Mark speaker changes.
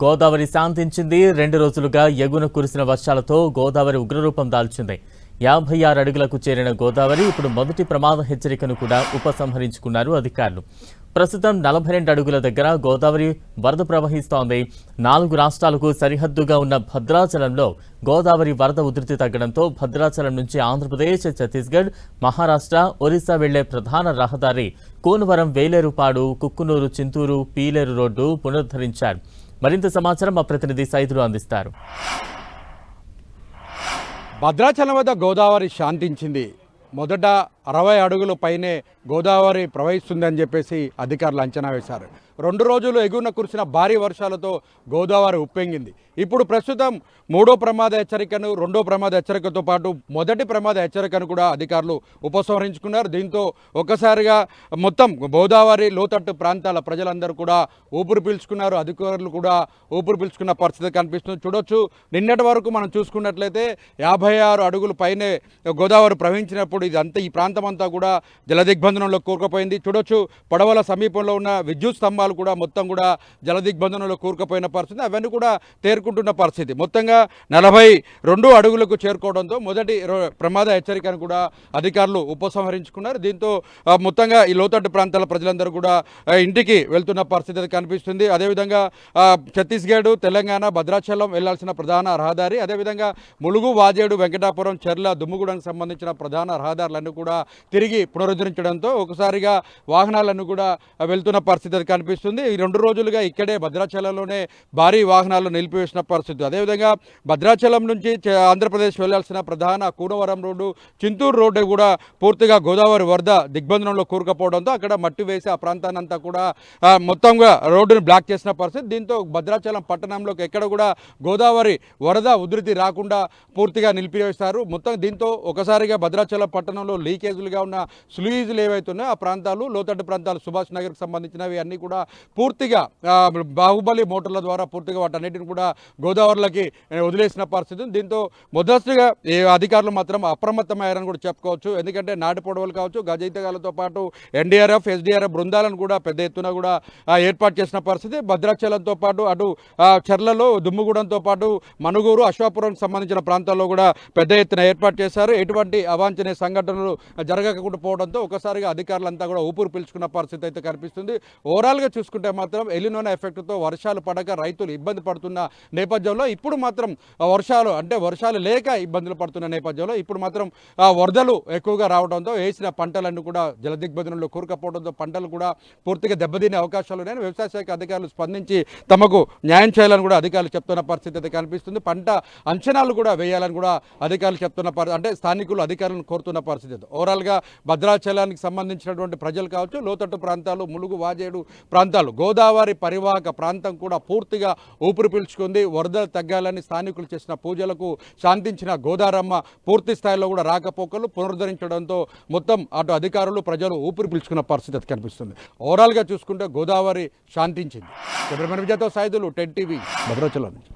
Speaker 1: గోదావరి శాంతించింది. 2 రోజులుగా ఎగున కురిసిన వర్షాలతో గోదావరి ఉగ్రరూపం దాల్చింది. 56 అడుగులకు చేరిన గోదావరి ఇప్పుడు మొదటి ప్రమాద హెచ్చరికను కూడా ఉపసంహరించుకున్నారు అధికారులు. ప్రస్తుతం 42 అడుగుల దగ్గర గోదావరి వరద ప్రవహిస్తోంది. 4 రాష్ట్రాలకు సరిహద్దుగా ఉన్న భద్రాచలంలో గోదావరి వరద ఉధృతి తగ్గడంతో భద్రాచలం నుంచి ఆంధ్రప్రదేశ్, ఛత్తీస్గఢ్, మహారాష్ట్ర, ఒరిస్సా వెళ్లే ప్రధాన రహదారి కోనవరం, వేలేరుపాడు, కుక్కునూరు, చింతూరు, పీలేరు రోడ్డు పునరుద్ధరించారు. మరింత సమాచారం మా ప్రతినిధి సైదులు అందిస్తారు.
Speaker 2: భద్రాచలం వద్ద గోదావరి శాంతించింది. మొదట 60 అడుగుల పైనే గోదావరి ప్రవహిస్తుందని చెప్పేసి అధికారులు అంచనా వేశారు. 2 రోజులు ఎగువన కురిసిన భారీ వర్షాలతో గోదావరి ఉప్పొంగింది. ఇప్పుడు ప్రస్తుతం 3వ ప్రమాద హెచ్చరికను, 2వ ప్రమాద హెచ్చరికతో పాటు మొదటి ప్రమాద హెచ్చరికను కూడా అధికారులు ఉపసంహరించుకున్నారు. దీంతో ఒక్కసారిగా మొత్తం గోదావరి లోతట్టు ప్రాంతాల ప్రజలందరూ కూడా ఊపిరి పీల్చుకున్నారు. అధికారులు కూడా ఊపిరి పీల్చుకున్న పరిస్థితి కనిపిస్తుంది. చూడొచ్చు, నిన్నటి వరకు మనం చూసుకున్నట్లయితే 56 అడుగుల పైనే గోదావరి ప్రవహించినప్పుడు ఈ ప్రాంతం అంతా కూడా జలదిగ్బంధనంలో కూరుకుపోయింది. చూడొచ్చు, పడవల సమీపంలో ఉన్న విద్యుత్ స్తంభాలు కూడా మొత్తం కూడా జలదిగ్బంధనంలో కూరుకుపోయిన పరిస్థితి, అవన్నీ కూడా తేరుకుంటున్న పరిస్థితి. మొత్తంగా 42 అడుగులకు చేరుకోవడంతో మొదటి ప్రమాద హెచ్చరికను కూడా అధికారులు ఉపసంహరించుకున్నారు. దీంతో మొత్తంగా ఈ లోతట్టు ప్రాంతాల ప్రజలందరూ కూడా ఇంటికి వెళ్తున్న పరిస్థితి కనిపిస్తుంది. అదేవిధంగా ఛత్తీస్గఢ్, తెలంగాణ, భద్రాచలం వెళ్లాల్సిన ప్రధాన రహదారి, అదేవిధంగా ములుగు, వాజేడు, వెంకటాపురం, చెర్ల, దుమ్ముగూడెంకు సంబంధించిన ప్రధాన రహదారులన్నీ కూడా తిరిగి పునరుద్ధరించడంతో ఒకసారిగా వాహనాలన్నీ కూడా వెళ్తున్న పరిస్థితి కనిపిస్తుంది. ఈ 2 రోజులుగా ఇక్కడే భద్రాచలంలోనే భారీ వాహనాలు నిలిపివేసిన పరిస్థితి. అదేవిధంగా భద్రాచలం నుంచి ఆంధ్రప్రదేశ్ వెళ్లాల్సిన ప్రధాన కూనవరం రోడ్డు, చింతూరు రోడ్డు కూడా పూర్తిగా గోదావరి వరద దిగ్బంధనంలో కూరుకుపోవడంతో అక్కడ మట్టి వేసి ఆ ప్రాంతాన్ని అంతా కూడా మొత్తంగా రోడ్డును బ్లాక్ చేసిన పరిస్థితి. దీంతో భద్రాచలం పట్టణంలోకి ఎక్కడ కూడా గోదావరి వరద ఉధృతి రాకుండా పూర్తిగా నిలిపివేస్తారు. మొత్తం దీంతో ఒకసారిగా భద్రాచలం పట్టణంలో లీకేజీలుగా ఉన్న స్లూయిజులు ఏవైతే ఉన్నాయో ఆ ప్రాంతాలు, లోతట్టు ప్రాంతాలు, సుభాష్ నగర్కి సంబంధించినవి అన్నీ కూడా పూర్తిగా బాహుబలి మోటార్ల ద్వారా పూర్తిగా వాటన్నిటిని కూడా గోదావరిలోకి వదిలేసిన పరిస్థితి. దీంతో మొదటిగా అధికారులు మాత్రం అప్రమత్తమయ్యారని కూడా చెప్పుకోవచ్చు. ఎందుకంటే నాటు పొడవలు కావచ్చు, గజయితగాలతో పాటు ఎన్డీఆర్ఎఫ్, ఎస్డీఆర్ఎఫ్ బృందాలను కూడా పెద్ద ఎత్తున కూడా ఏర్పాటు చేసిన పరిస్థితి. భద్రాచలంతో పాటు అటు చెర్లలో, దుమ్ముగూడెంతో పాటు మనుగూరు, అశ్వాపురంకి సంబంధించిన ప్రాంతాల్లో కూడా పెద్ద ఎత్తున ఏర్పాటు చేశారు. ఎటువంటి అవాంఛనీయ సంఘటనలు జరగకుండా పోవడంతో ఒకసారిగా అధికారులంతా కూడా ఊపిరి పీల్చుకున్న పరిస్థితి అయితే కనిపిస్తుంది. ఓవరాల్గా చూసుకుంటే మాత్రం ఎలినోనా ఎఫెక్ట్తో వర్షాలు పడక రైతులు ఇబ్బంది పడుతున్న నేపథ్యంలో ఇప్పుడు మాత్రం వర్షాలు లేక ఇబ్బందులు పడుతున్న నేపథ్యంలో ఇప్పుడు మాత్రం వరదలు ఎక్కువగా రావడంతో వేసిన పంటలన్నీ కూడా జలదిగ్బంధనంలో కూరుకుపోవడంతో పంటలు కూడా పూర్తిగా దెబ్బతినే అవకాశాలు ఉన్నాయని వ్యవసాయ శాఖ అధికారులు స్పందించి తమకు న్యాయం చేయాలని కూడా అధికారులు చెప్తున్న పరిస్థితి అయితే కనిపిస్తుంది. పంట అంచనాలు కూడా వేయాలని కూడా అధికారులు చెప్తున్న అంటే స్థానికులు అధికారులను కోరుతున్న పరిస్థితి. ఓవరాల్గా భద్రాచలానికి సంబంధించినటువంటి ప్రజలు కావచ్చు, లోతట్టు ప్రాంతాలు, ములుగు, వాజేడు ప్రాంతాలు, గోదావరి పరివాహక ప్రాంతం కూడా పూర్తిగా ఊపిరి పీల్చుకుంది. వరదలు తగ్గాలని స్థానికులు చేసిన పూజలకు శాంతించిన గోదారమ్మ పూర్తి స్థాయిలో కూడా రాకపోకలు పునరుద్ధరించడంతో మొత్తం అటు అధికారులు, ప్రజలు ఊపిరి పీల్చుకున్న పరిస్థితి కనిపిస్తుంది. ఓవరాల్గా చూసుకుంటే గోదావరి శాంతించింది. కెమెరామెన్ విజయ్తో సైదులు, 10 టీవీ, భద్రాచలం నుంచి.